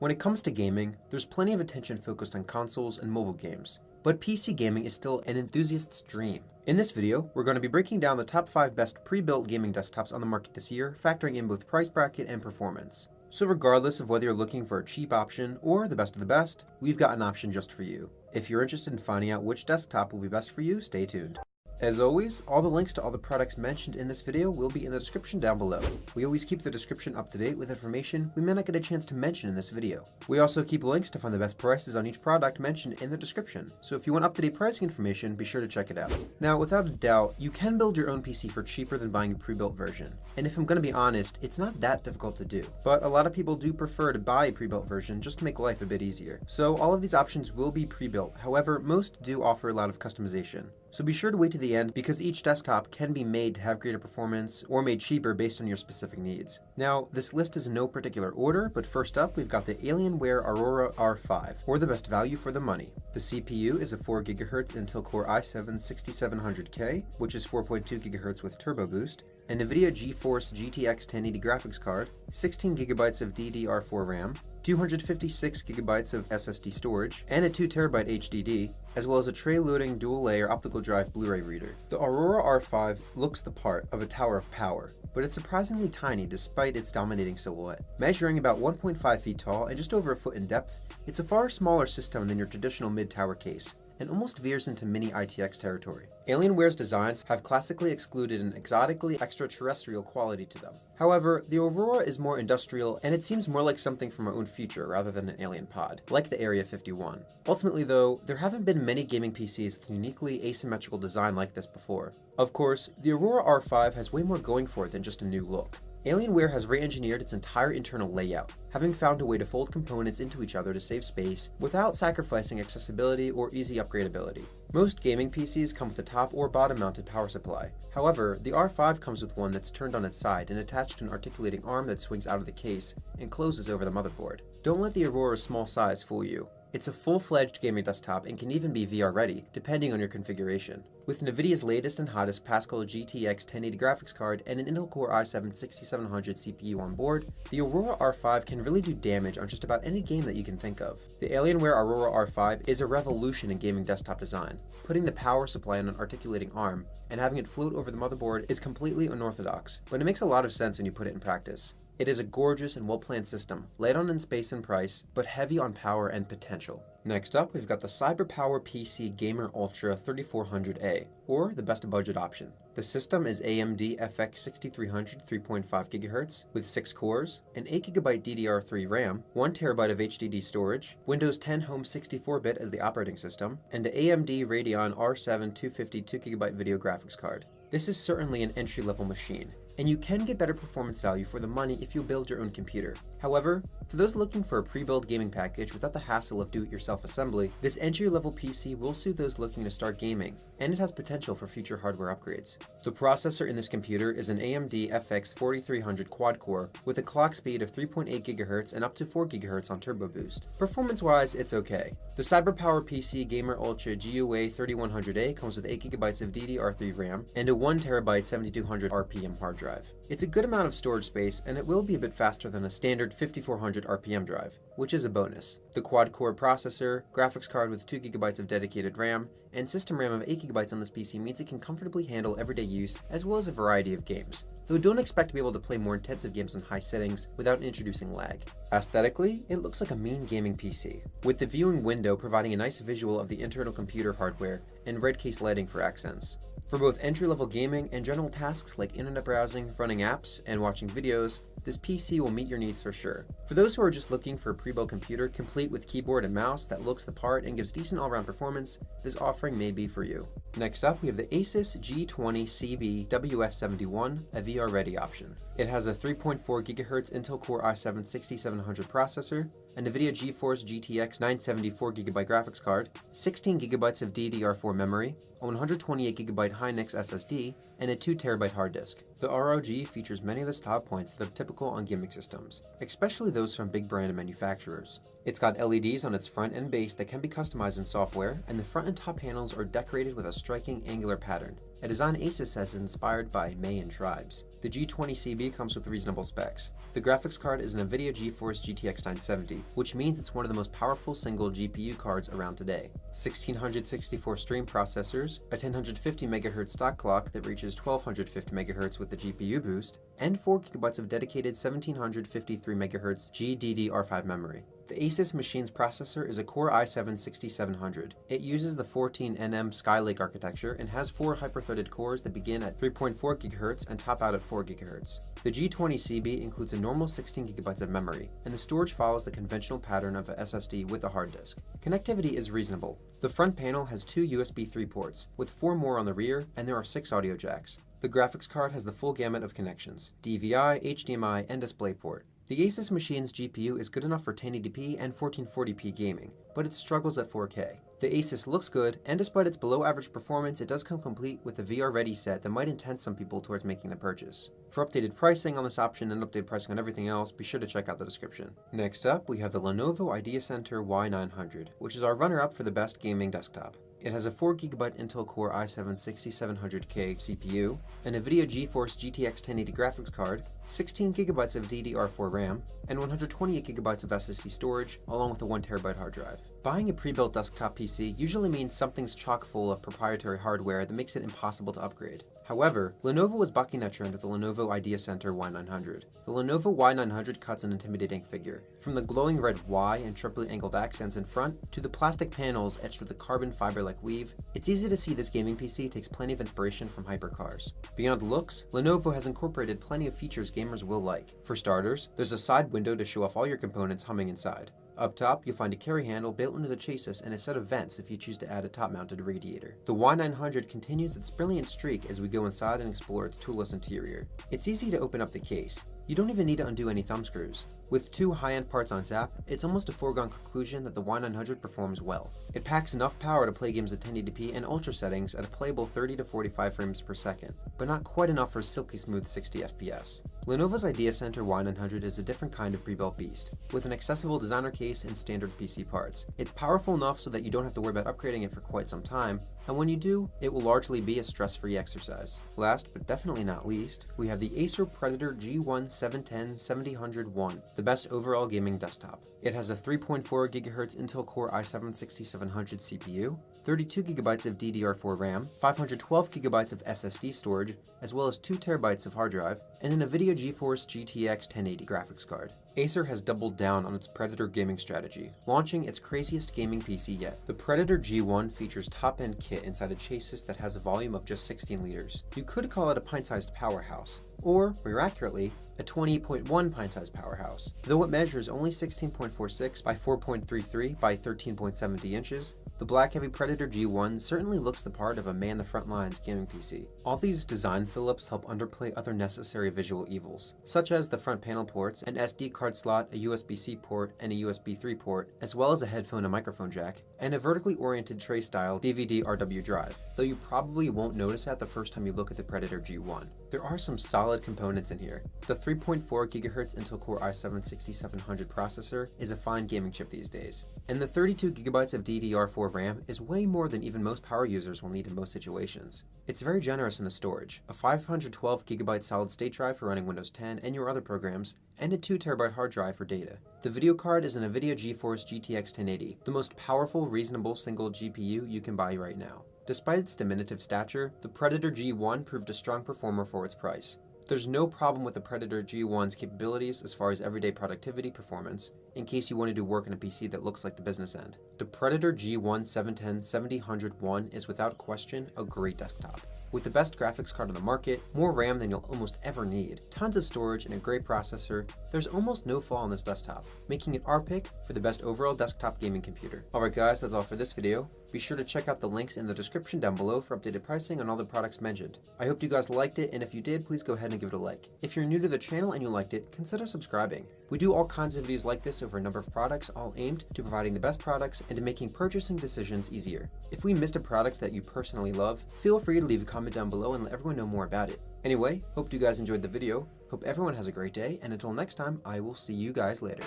When it comes to gaming, there's plenty of attention focused on consoles and mobile games, but PC gaming is still an enthusiast's dream. In this video, we're going to be breaking down the top 5 best pre-built gaming desktops on the market this year, factoring in both price bracket and performance. So regardless of whether you're looking for a cheap option or the best of the best, we've got an option just for you. If you're interested in finding out which desktop will be best for you, stay tuned. As always, all the links to all the products mentioned in this video will be in the description down below. We always keep the description up to date with information we may not get a chance to mention in this video. We also keep links to find the best prices on each product mentioned in the description, so if you want up-to-date pricing information, be sure to check it out. Now, without a doubt, you can build your own PC for cheaper than buying a pre-built version. And if I'm going to be honest, it's not that difficult to do. But a lot of people do prefer to buy a pre-built version just to make life a bit easier. So all of these options will be pre-built, however, most do offer a lot of customization. So be sure to wait to the end because each desktop can be made to have greater performance or made cheaper based on your specific needs. Now, this list is in no particular order, but first up we've got the Alienware Aurora R5, or the best value for the money. The CPU is a 4GHz Intel Core i7-6700K, which is 4.2 GHz with turbo boost, a NVIDIA GeForce GTX 1080 graphics card, 16GB of DDR4 RAM, 256GB of SSD storage, and a 2TB HDD, as well as a tray-loading dual-layer optical drive Blu-ray reader. The Aurora R5 looks the part of a tower of power, but it's surprisingly tiny despite its dominating silhouette. Measuring about 1.5 feet tall and just over a foot in depth, it's a far smaller system than your traditional mid-tower case, and almost veers into mini ITX territory. Alienware's designs have classically excluded an exotically extraterrestrial quality to them. However, the Aurora is more industrial, and it seems more like something from our own future rather than an alien pod, like the Area 51. Ultimately though, there haven't been many gaming PCs with uniquely asymmetrical design like this before. Of course, the Aurora R5 has way more going for it than just a new look. Alienware has re-engineered its entire internal layout, having found a way to fold components into each other to save space without sacrificing accessibility or easy upgradability. Most gaming PCs come with a top or bottom mounted power supply. However, the R5 comes with one that's turned on its side and attached to an articulating arm that swings out of the case and closes over the motherboard. Don't let the Aurora's small size fool you. It's a full-fledged gaming desktop and can even be VR ready, depending on your configuration. With NVIDIA's latest and hottest Pascal GTX 1080 graphics card and an Intel Core i7-6700 CPU on board, the Aurora R5 can really do damage on just about any game that you can think of. The Alienware Aurora R5 is a revolution in gaming desktop design. Putting the power supply on an articulating arm and having it float over the motherboard is completely unorthodox, but it makes a lot of sense when you put it in practice. It is a gorgeous and well-planned system, light on in space and price, but heavy on power and potential. Next up, we've got the CyberpowerPC Gamer Ultra 3400A, or the best budget option. The system is AMD FX 6300 3.5 GHz with 6 cores, an 8GB DDR3 RAM, 1TB of HDD storage, Windows 10 Home 64-bit as the operating system, and an AMD Radeon R7 250 2GB video graphics card. This is certainly an entry-level machine, and you can get better performance value for the money if you build your own computer. However, for those looking for a pre-built gaming package without the hassle of do-it-yourself assembly, this entry-level PC will suit those looking to start gaming, and it has potential for future hardware upgrades. The processor in this computer is an AMD FX 4300 quad-core with a clock speed of 3.8 GHz and up to 4 GHz on turbo boost. Performance-wise, it's okay. The CyberpowerPC Gamer Ultra GUA 3100A comes with 8GB of DDR3 RAM and a 1TB 7200 RPM hard drive. It's a good amount of storage space, and it will be a bit faster than a standard 5400 RPM drive, which is a bonus. The quad-core processor, graphics card with 2GB of dedicated RAM, and system RAM of 8GB on this PC means it can comfortably handle everyday use as well as a variety of games, though don't expect to be able to play more intensive games in high settings without introducing lag. Aesthetically, it looks like a mean gaming PC, with the viewing window providing a nice visual of the internal computer hardware and red case lighting for accents. For both entry-level gaming and general tasks like internet browsing, running apps, and watching videos, this PC will meet your needs for sure. For those who are just looking for a pre-built computer complete with keyboard and mouse that looks the part and gives decent all-around performance, this offering may be for you. Next up, we have the Asus G20 CB WS71, a VR-ready option. It has a 3.4 GHz Intel Core i7-6700 processor, a NVIDIA GeForce GTX 974GB graphics card, 16GB of DDR4 memory, a 128GB Hynix SSD, and a 2TB hard disk. The ROG features many of the style points that are typical on gaming systems, especially those from big brand manufacturers. It's got LEDs on its front and base that can be customized in software, and the front and top panels are decorated with a striking angular pattern, a design Asus has inspired by Mayan tribes. The G20CB comes with reasonable specs. The graphics card is an NVIDIA GeForce GTX 970, which means it's one of the most powerful single GPU cards around today. 1664 stream processors, a 1050 MHz stock clock that reaches 1250 MHz with the GPU boost, and 4 GB of dedicated 1753 MHz GDDR5 memory. The Asus machine's processor is a Core i7-6700. It uses the 14nm Skylake architecture and has 4 hyper-threaded cores that begin at 3.4 GHz and top out at 4 GHz. The G20CB includes a normal 16 GB of memory, and the storage follows the conventional pattern of a SSD with a hard disk. Connectivity is reasonable. The front panel has 2 USB 3 ports, with 4 more on the rear, and there are 6 audio jacks. The graphics card has the full gamut of connections: DVI, HDMI, and DisplayPort. The Asus machine's GPU is good enough for 1080p and 1440p gaming, but it struggles at 4K. The Asus looks good, and despite its below-average performance, it does come complete with a VR-ready set that might entice some people towards making the purchase. For updated pricing on this option and updated pricing on everything else, be sure to check out the description. Next up, we have the Lenovo Ideacentre Y900, which is our runner-up for the best gaming desktop. It has a 4GB Intel Core i7-6700K CPU, an NVIDIA GeForce GTX 1080 graphics card, 16GB of DDR4 RAM, and 128GB of SSD storage, along with a 1TB hard drive. Buying a pre-built desktop PC usually means something's chock full of proprietary hardware that makes it impossible to upgrade. However, Lenovo was bucking that trend with the Lenovo Ideacentre Y900. The Lenovo Y900 cuts an intimidating figure. From the glowing red Y and triply angled accents in front, to the plastic panels etched with a carbon fiber-like weave, it's easy to see this gaming PC takes plenty of inspiration from hypercars. Beyond looks, Lenovo has incorporated plenty of features gamers will like. For starters, there's a side window to show off all your components humming inside. Up top, you'll find a carry handle built into the chassis and a set of vents if you choose to add a top-mounted radiator. The Y900 continues its brilliant streak as we go inside and explore its toolless interior. It's easy to open up the case. You don't even need to undo any thumb screws. With 2 high-end parts on tap, it's almost a foregone conclusion that the Y900 performs well. It packs enough power to play games at 1080p and ultra settings at a playable 30 to 45 frames per second, but not quite enough for a silky smooth 60 FPS. Lenovo's Ideacentre Y900 is a different kind of pre-built beast, with an accessible designer case and standard PC parts. It's powerful enough so that you don't have to worry about upgrading it for quite some time, and when you do, it will largely be a stress-free exercise. Last, but definitely not least, we have the Acer Predator G1 710-7001, the best overall gaming desktop. It has a 3.4 GHz Intel Core i7-6700 CPU, 32 GB of DDR4 RAM, 512 GB of SSD storage, as well as 2 TB of hard drive, and an NVIDIA GeForce GTX 1080 graphics card. Acer has doubled down on its Predator gaming strategy, launching its craziest gaming PC yet. The Predator G1 features top-end kit inside a chassis that has a volume of just 16 liters. You could call it a pint-sized powerhouse, or, more accurately, a 20.1 pint-sized powerhouse. Though it measures only 16.46 by 4.33 by 13.70 inches, the black heavy Predator G1 certainly looks the part of a man-the-front-lines gaming PC. All these design fill-ups help underplay other necessary visual evils, such as the front panel ports, an SD card slot, a USB-C port, and a USB 3 port, as well as a headphone and microphone jack, and a vertically oriented tray-style DVD-RW drive, though you probably won't notice that the first time you look at the Predator G1. There are some solid components in here. The 3.4 GHz Intel Core i7-6700 processor is a fine gaming chip these days, and the 32 GB of DDR4 RAM is way more than even most power users will need in most situations. It's very generous in the storage, a 512 GB solid-state drive for running Windows 10 and your other programs, and a 2 TB hard drive for data. The video card is an NVIDIA GeForce GTX 1080, the most powerful, reasonable single GPU you can buy right now. Despite its diminutive stature, the Predator G1 proved a strong performer for its price. There's no problem with the Predator G1's capabilities as far as everyday productivity performance, in case you want to do work on a PC that looks like the business end. The Predator G1 710-7001 is without question a great desktop. With the best graphics card on the market, more RAM than you'll almost ever need, tons of storage, and a great processor, there's almost no flaw on this desktop, making it our pick for the best overall desktop gaming computer. Alright guys, that's all for this video. Be sure to check out the links in the description down below for updated pricing on all the products mentioned. I hope you guys liked it, and if you did, please go ahead and give it a like. If you're new to the channel and you liked it, consider subscribing. We do all kinds of videos like this over a number of products, all aimed to providing the best products and to making purchasing decisions easier. If we missed a product that you personally love, feel free to leave a comment down below and let everyone know more about it. Anyway, hope you guys enjoyed the video, hope everyone has a great day, and until next time, I will see you guys later.